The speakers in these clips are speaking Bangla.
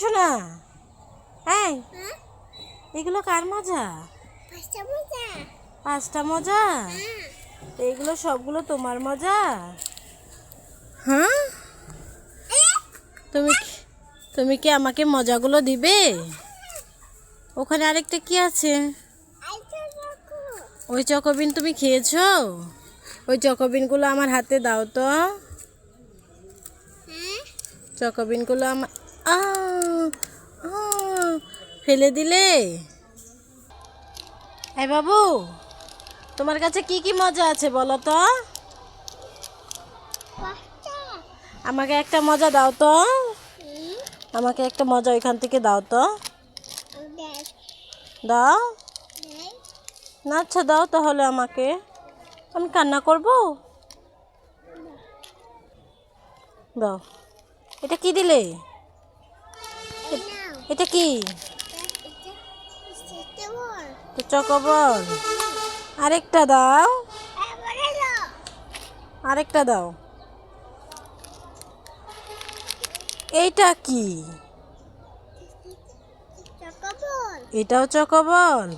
শোনা, এই এগুলো কার মজা? পাঁচটা মজা? এগুলো সবগুলো তোমার মজা? হ্যাঁ, তুমি কি আমাকে মজাগুলো দিবে? ওখানে আরেকটা কি আছে? ওই চকোবিন তুমি খেয়েছো? ওই চকোবিনগুলো আমার হাতে দাও তো। চকোবিনগুলো আমার ফেলে দিলে। এই বাবু, তোমার কাছে কি কি মজা আছে বলো তো? আমাকে একটা মজা দাও তো। আমাকে একটা মজা ওইখান থেকে দাও তো। দাও না, আচ্ছা দাও তাহলে আমাকে। আমি কান্না করব? দাও। এটা কি দিলে? এটা কি? চকোবল। আরেকটা দাও, আরেকটা দাও। এইটা কি? এটাও চকোবল।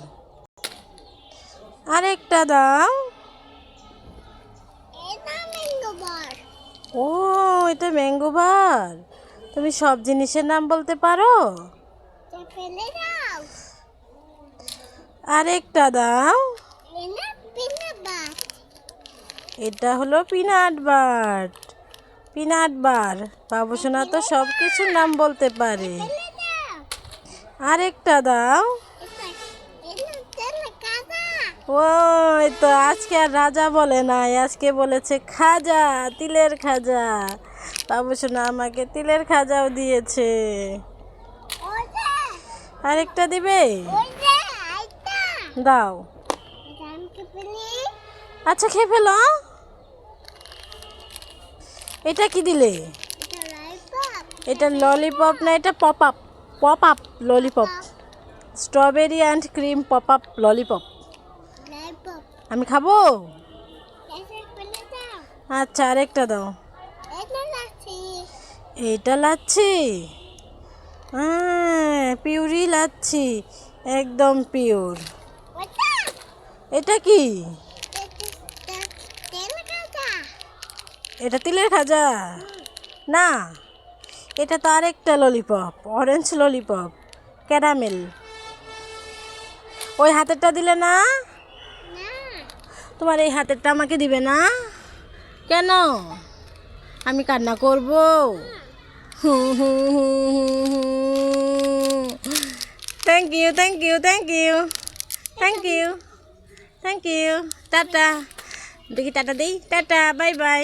আরেকটা দাও। ও, এটা ম্যাঙ্গো বার। তুমি সব জিনিসের নাম বলতে পারো? আরেকটা দাও। এটা হলো পিনাট বার। পিনাট বার। বাবু সোনা তো সব কিছুর নাম বলতে পারে। আরেকটা দাও। ও, তো আজকে আর রাজা বলে নাই, আজকে বলেছে খাজা, তিলের খাজা। বাবু সোনা আমাকে তিলের খাজাও দিয়েছে। আরেকটা দিবে? দাও। আচ্ছা খেয়ে ফেলো। এটা কি দিলে? এটা ললিপপ না, এটা pop up. Pop up lollipop. Strawberry and cream pop up lollipop. আমি খাবো? আচ্ছা আরেকটা দাও। এইটা লাচ্ছি? হ্যাঁ, পিউরি লাচ্ছি, একদম পিওর। এটা কি? এটা তিলের খাজা না, এটা তো আরেকটা ললিপপ, অরেঞ্জ ললিপপ, ক্যারামেল। ওই হাতেরটা দিলে না? তোমার এই হাতেরটা আমাকে দিবে না কেন? আমি কান্না করব? Thank you, thank you, thank you, thank you, thank you. Tata. দেখি টাটা দেই। Tata, bye by.